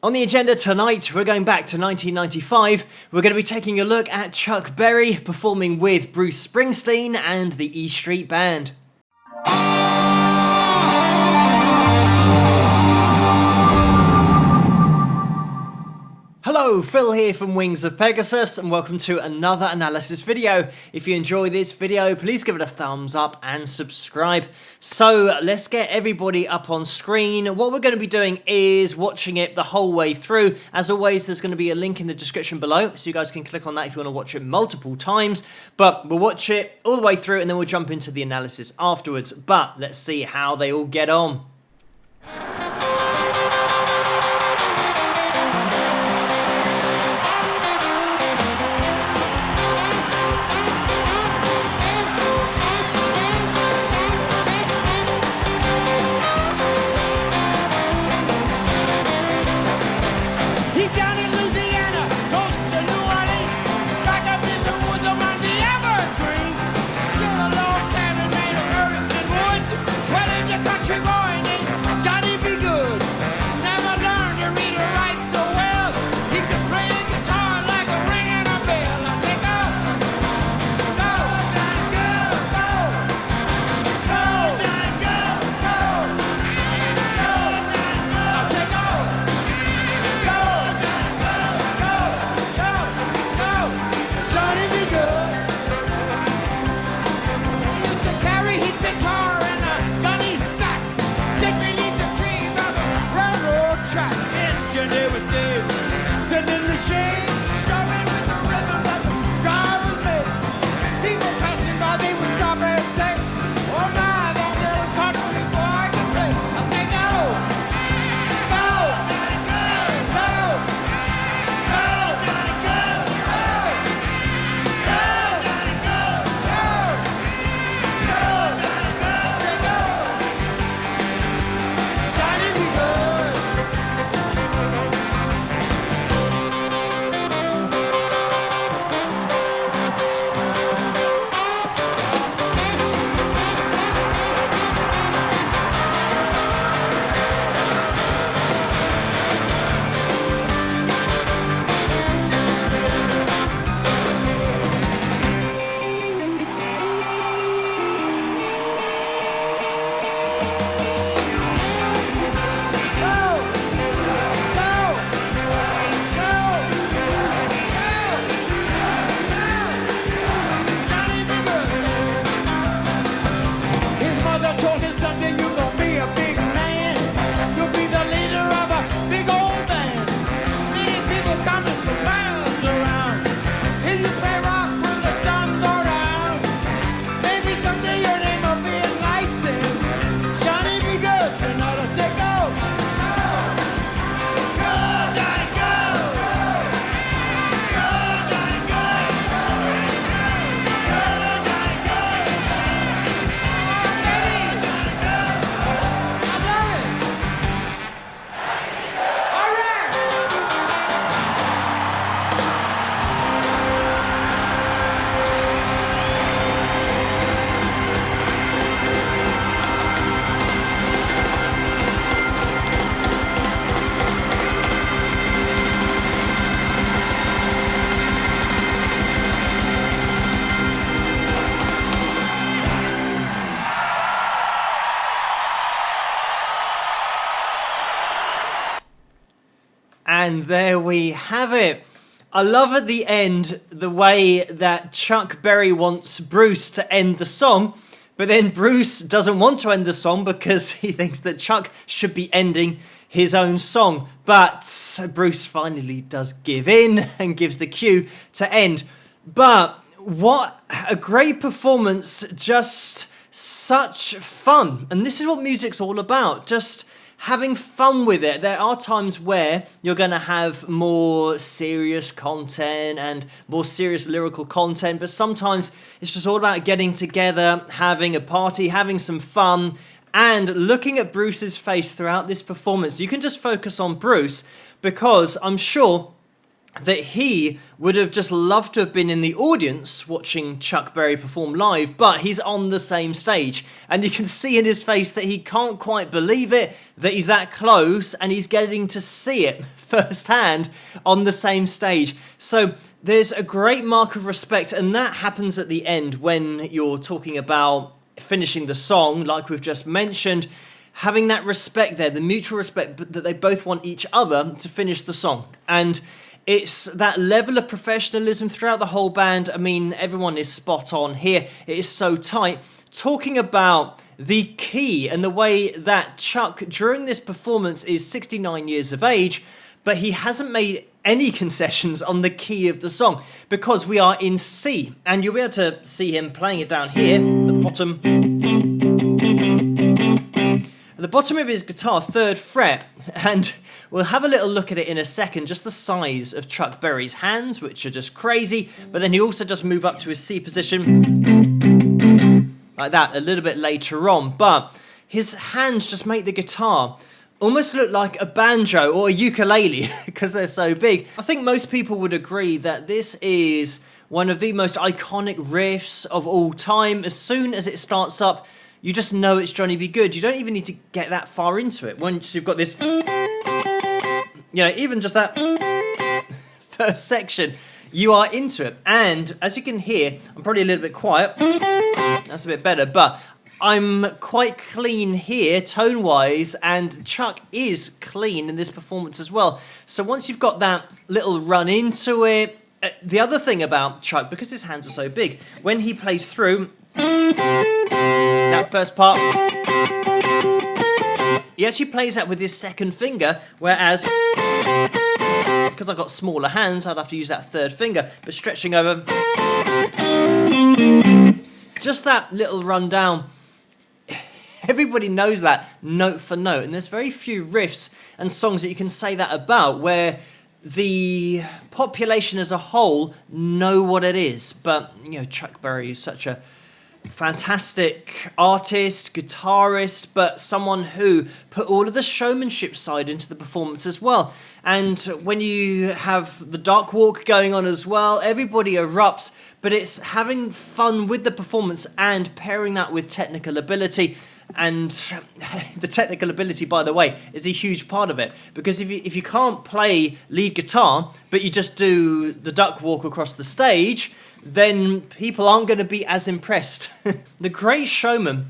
On the agenda tonight, we're going back to 1995. We're going to be taking a look at Chuck Berry performing with Bruce Springsteen and the E Street Band. Hello, Phil here from Wings of Pegasus, and welcome to another analysis video. If you enjoy this video, please give it a thumbs up and subscribe. So let's get everybody up on screen. What we're going to be doing is watching it the whole way through. As always, there's going to be a link in the description below, so you guys can click on that if you want to watch it multiple times. But we'll watch it all the way through, and then we'll jump into the analysis afterwards. But let's see how they all get on. Johnny B Goode never learned to read or write so well. He could play a guitar like a ring and a bell. I say go, go, Johnny, go, go, go, Johnny, go, go, go, Johnny, go. I say go, go, Johnny, go, go, go, go, Johnny B Goode. He used to carry his guitar in a gunny sack. Sit beneath the tree by the railroad track. Engine never saved. Sitting in the shade, strumming with the rhythm that the drivers made. People passing by, they would stop and say, "Oh my, that little country boy can play." I say go, go, Johnny, go, go, go, Johnny, go, go, go, Johnny, go, go, go, Johnny, go, say go. Johnny B Goode. His mother told him someday you're gonna be a big man. You'll be the leader of a big old band. Many people coming from miles around. If you play rock when the sun go down, maybe someday your name will be in lights. And Johnny B Goode, you know to say go, go, Johnny, go, go, Johnny, go, go, Johnny, go. And there we have it. I love at the end the way that Chuck Berry wants Bruce to end the song, but then Bruce doesn't want to end the song because he thinks that Chuck should be ending his own song. But Bruce finally does give in and gives the cue to end. But what a great performance, just such fun. And this is what music's all about, just having fun with it. There are times where you're going to have more serious content and more serious lyrical content, but sometimes it's just all about getting together, having a party, having some fun, and looking at Bruce's face throughout this performance. You can just focus on Bruce because I'm sure that he would have just loved to have been in the audience watching Chuck Berry perform live, but he's on the same stage. And you can see in his face that he can't quite believe it, that he's that close, and he's getting to see it firsthand on the same stage. So there's a great mark of respect, and that happens at the end when you're talking about finishing the song, like we've just mentioned. Having that respect there, the mutual respect, but that they both want each other to finish the song. And it's that level of professionalism throughout the whole band. I mean, everyone is spot on here. It is so tight. Talking about the key and the way that Chuck, during this performance, is 69 years of age, but he hasn't made any concessions on the key of the song because we are in C. And you'll be able to see him playing it down here, the bottom. At the bottom of his guitar, 3rd fret, and we'll have a little look at it in a second, just the size of Chuck Berry's hands, which are just crazy, but then he also just move up to his C position, like that, a little bit later on, but his hands just make the guitar almost look like a banjo or a ukulele, because they're so big. I think most people would agree that this is one of the most iconic riffs of all time. As soon as it starts up, you just know it's Johnny B Goode. You don't even need to get that far into it. Once you've got this, even just that first section, you are into it. And as you can hear, I'm probably a little bit quiet. That's a bit better, but I'm quite clean here, tone-wise, and Chuck is clean in this performance as well. So once you've got that little run into it, the other thing about Chuck, because his hands are so big, when he plays through that first part, he actually plays that with his 2nd finger, whereas, because I've got smaller hands, I'd have to use that 3rd finger, but stretching over, just that little rundown. Everybody knows that note for note, and there's very few riffs and songs that you can say that about where the population as a whole know what it is. But, Chuck Berry is such a fantastic artist, guitarist, but someone who put all of the showmanship side into the performance as well. And when you have the dark walk going on as well, everybody erupts, but it's having fun with the performance and pairing that with technical ability. And the technical ability, by the way, is a huge part of it, because if you can't play lead guitar, but you just do the duck walk across the stage, then people aren't going to be as impressed. The great showman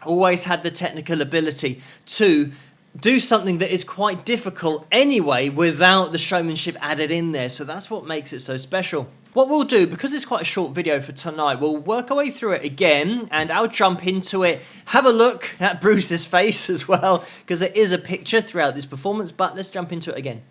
always had the technical ability to do something that is quite difficult anyway without the showmanship added in there. So that's what makes it so special. What we'll do, because it's quite a short video for tonight, we'll work our way through it again, and I'll jump into it, have a look at Bruce's face as well, because there is a picture throughout this performance, but let's jump into it again.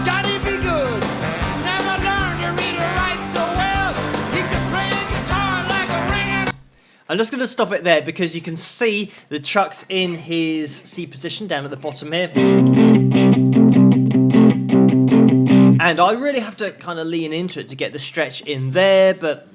Johnny B Goode never learned to read or write so well. He could play a guitar like a ringing. I'm just going to stop it there because you can see the Chuck's in his C position down at the bottom here. And I really have to kind of lean into it to get the stretch in there, but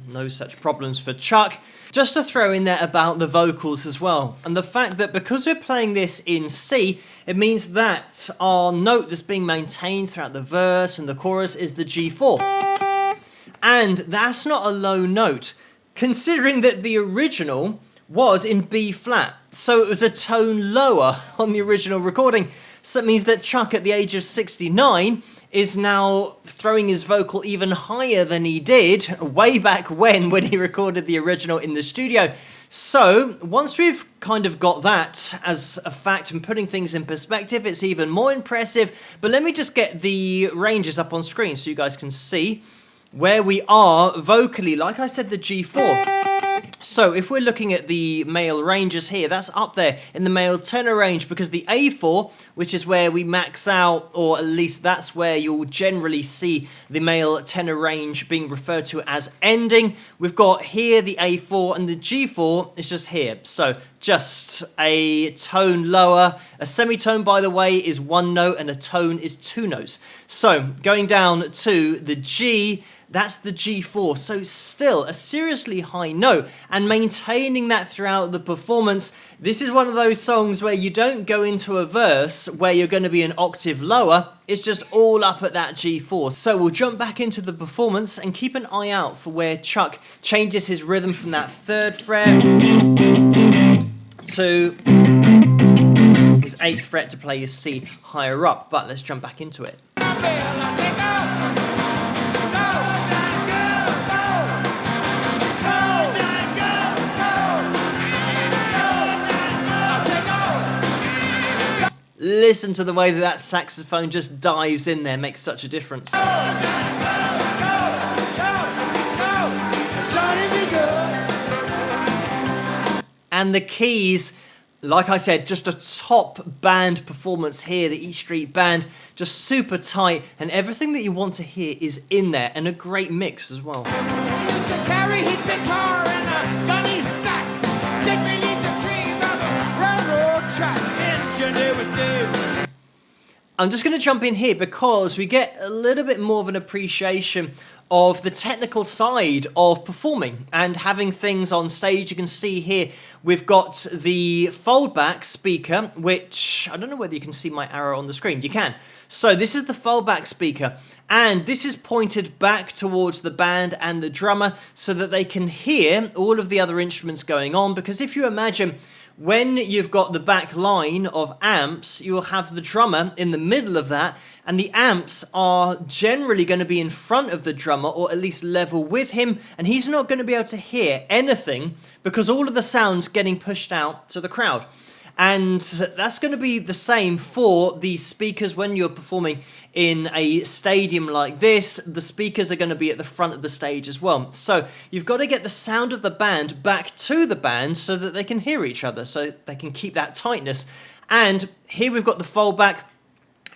no such problems for Chuck. Just to throw in there about the vocals as well, and the fact that because we're playing this in C, it means that our note that's being maintained throughout the verse and the chorus is the G4. And that's not a low note, considering that the original was in B flat, so it was a tone lower on the original recording. So it means that Chuck, at the age of 69, is now throwing his vocal even higher than he did way back when he recorded the original in the studio. So once we've kind of got that as a fact and putting things in perspective, it's even more impressive. But let me just get the ranges up on screen so you guys can see where we are vocally. Like I said, the G4. So if we're looking at the male ranges here, that's up there in the male tenor range, because the A4, which is where we max out, or at least that's where you'll generally see the male tenor range being referred to as ending. We've got here the A4, and the G4 is just here. So just a tone lower. A semitone, by the way, is one note, and a tone is two notes. So going down to the G, that's the G4, so still a seriously high note, and maintaining that throughout the performance. This is one of those songs where you don't go into a verse where you're going to be an octave lower, it's just all up at that G4. So we'll jump back into the performance and keep an eye out for where Chuck changes his rhythm from that 3rd fret to his 8th fret to play his C higher up, but let's jump back into it. Listen to the way that that saxophone just dives in there, makes such a difference. And the keys, like I said, just a top band performance here. The E Street Band, just super tight, and everything that you want to hear is in there, and a great mix as well. Carry his guitar and a gunny sack, sit beneath the tree by the railroad track. I'm just going to jump in here because we get a little bit more of an appreciation of the technical side of performing and having things on stage. You can see here we've got the foldback speaker, which I don't know whether you can see my arrow on the screen. You can. So this is the foldback speaker, and this is pointed back towards the band and the drummer so that they can hear all of the other instruments going on. Because if you imagine, when you've got the back line of amps, you'll have the drummer in the middle of that, and the amps are generally going to be in front of the drummer, or at least level with him, and he's not going to be able to hear anything because all of the sound's getting pushed out to the crowd. And that's going to be the same for these speakers when you're performing in a stadium like this. The speakers are going to be at the front of the stage as well. So you've got to get the sound of the band back to the band so that they can hear each other, so they can keep that tightness. And here we've got the foldback.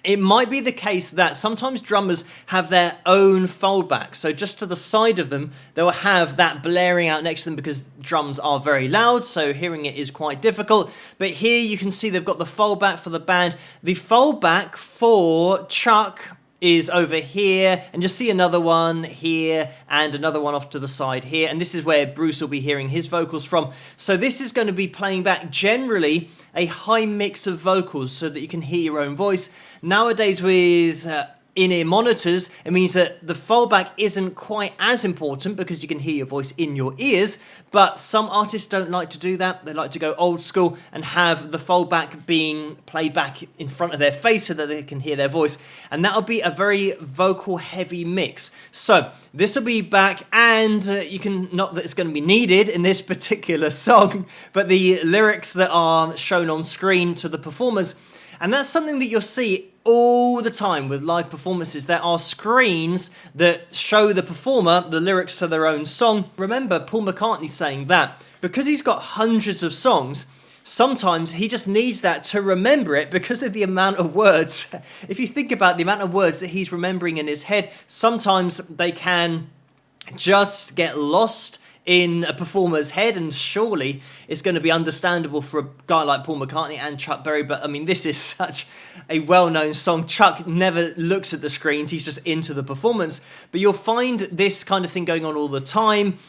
It might be the case that sometimes drummers have their own foldback. So just to the side of them, they'll have that blaring out next to them because drums are very loud, so hearing it is quite difficult. But here you can see they've got the foldback for the band. The foldback for Chuck is over here, and you'll see another one here and another one off to the side here, and this is where Bruce will be hearing his vocals from. So this is going to be playing back generally a high mix of vocals so that you can hear your own voice. Nowadays with in-ear monitors, it means that the foldback isn't quite as important because you can hear your voice in your ears, but some artists don't like to do that. They like to go old school and have the foldback being played back in front of their face so that they can hear their voice, and that'll be a very vocal heavy mix. So this will be back, and you can, not that it's going to be needed in this particular song, but the lyrics that are shown on screen to the performers. And that's something that you'll see all the time with live performances. There are screens that show the performer the lyrics to their own song. Remember Paul McCartney saying that because he's got hundreds of songs, sometimes he just needs that to remember it because of the amount of words. If you think about the amount of words that he's remembering in his head, sometimes they can just get lost in a performer's head, and surely it's going to be understandable for a guy like Paul McCartney and Chuck Berry. But I mean, this is such a well-known song. Chuck never looks at the screens, he's just into the performance. But you'll find this kind of thing going on all the time.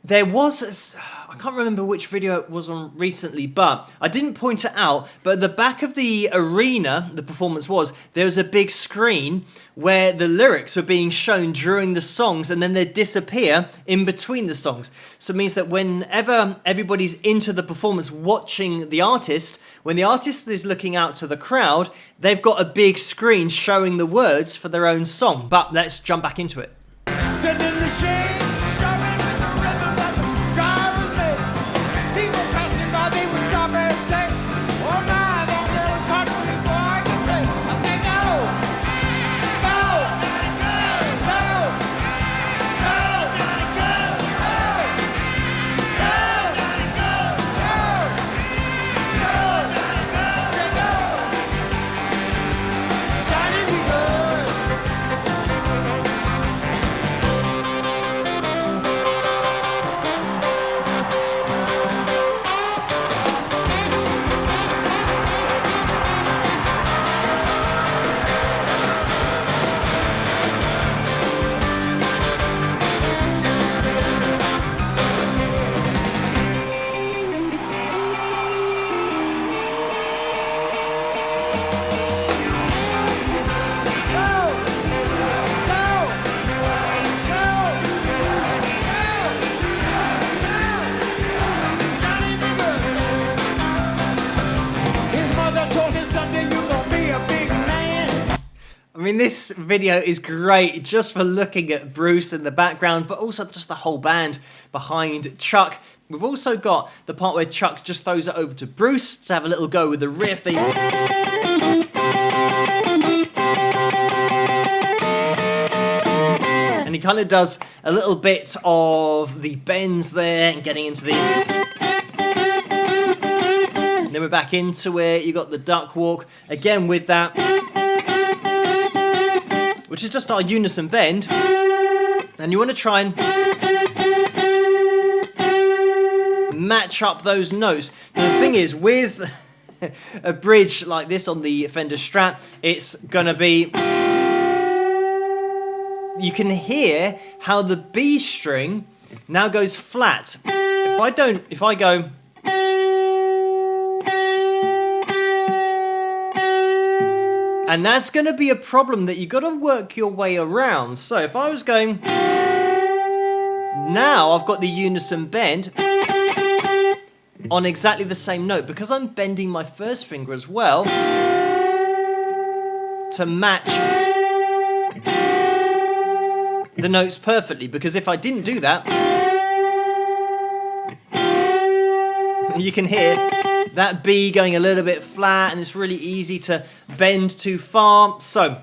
There was, I can't remember which video it was on recently, but I didn't point it out, but at the back of the arena the performance was, there was a big screen where the lyrics were being shown during the songs, and then they'd disappear in between the songs. So it means that whenever everybody's into the performance watching the artist, when the artist is looking out to the crowd, they've got a big screen showing the words for their own song. But let's jump back into it. Sitting in the shade. This video is great just for looking at Bruce in the background, but also just the whole band behind Chuck. We've also got the part where Chuck just throws it over to Bruce to have a little go with the riff. And he kind of does a little bit of the bends there and getting into the... And then we're back into it. You got the duck walk again with that, which is just our unison bend. And you want to try and match up those notes. Now, the thing is, with a bridge like this on the Fender Strat, it's gonna be... You can hear how the B string now goes flat. If I go... And that's going to be a problem that you've got to work your way around. So if I was going... Now I've got the unison bend on exactly the same note, because I'm bending my first finger as well to match the notes perfectly. Because if I didn't do that, you can hear that B going a little bit flat, and it's really easy to bend too far. So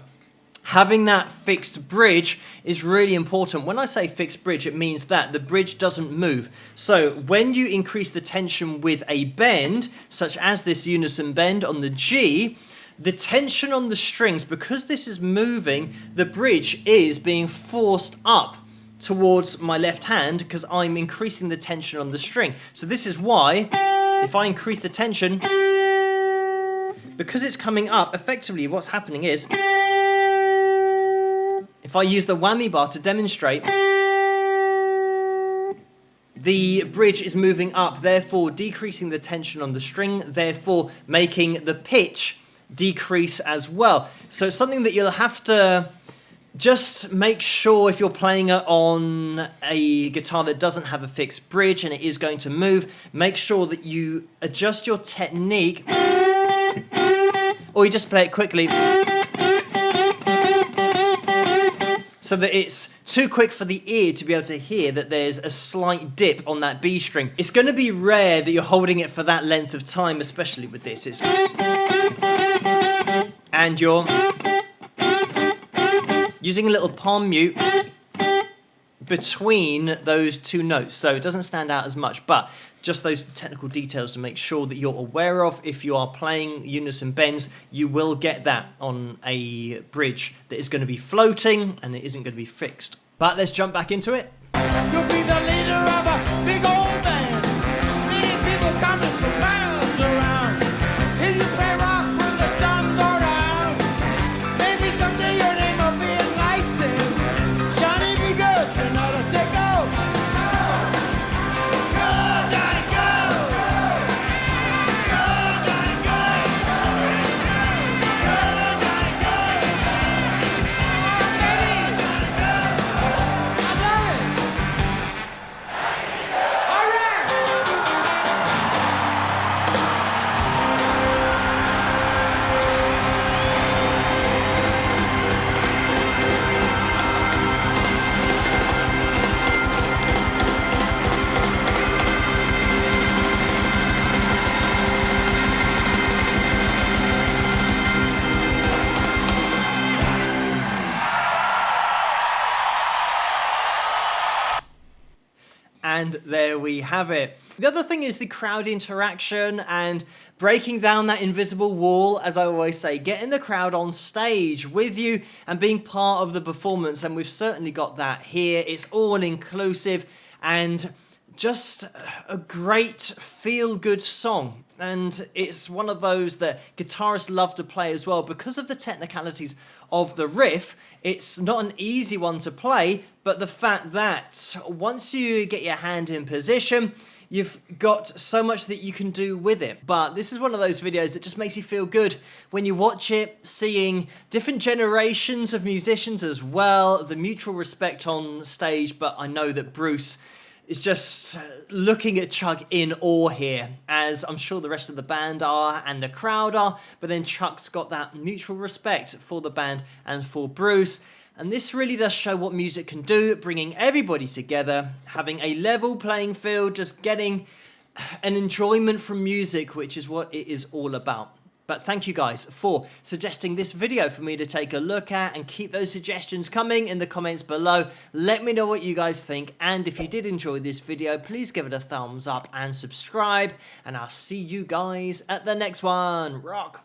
having that fixed bridge is really important. When I say fixed bridge, it means that the bridge doesn't move. So when you increase the tension with a bend, such as this unison bend on the G, the tension on the strings, because this is moving, the bridge is being forced up towards my left hand because I'm increasing the tension on the string. So this is why, if I increase the tension, because it's coming up, effectively what's happening is, if I use the whammy bar to demonstrate, the bridge is moving up, therefore decreasing the tension on the string, therefore making the pitch decrease as well. So it's something that you'll have to just make sure, if you're playing it on a guitar that doesn't have a fixed bridge and it is going to move, make sure that you adjust your technique, or you just play it quickly, so that it's too quick for the ear to be able to hear that there's a slight dip on that B string. It's going to be rare that you're holding it for that length of time, especially with this. And you're using a little palm mute between those two notes, so it doesn't stand out as much, but just those technical details to make sure that you're aware of. If you are playing unison bends, you will get that on a bridge that is going to be floating and it isn't going to be fixed. But let's jump back into it. You'll be the leader of a big old band. Many people coming from miles around. Here you play rock when the sun goes down. Maybe someday your name will be in lights and Johnny B Goode, you know to say go. Go, Johnny, go. Go, Johnny, go. Go, Johnny, go. Oh, baby. I love it. All right. And there we have it. The other thing is the crowd interaction and breaking down that invisible wall, as I always say, getting the crowd on stage with you and being part of the performance. And we've certainly got that here. It's all inclusive and just a great feel-good song. And it's one of those that guitarists love to play as well because of the technicalities of the riff. It's not an easy one to play, but the fact that once you get your hand in position, you've got so much that you can do with it. But this is one of those videos that just makes you feel good when you watch it, seeing different generations of musicians as well, the mutual respect on stage. But I know that Bruce is just looking at Chuck in awe here, as I'm sure the rest of the band are and the crowd are, but then Chuck's got that mutual respect for the band and for Bruce. And this really does show what music can do, bringing everybody together, having a level playing field, just getting an enjoyment from music, which is what it is all about. But thank you guys for suggesting this video for me to take a look at, and keep those suggestions coming in the comments below. Let me know what you guys think, and if you did enjoy this video, please give it a thumbs up and subscribe, and I'll see you guys at the next one. Rock!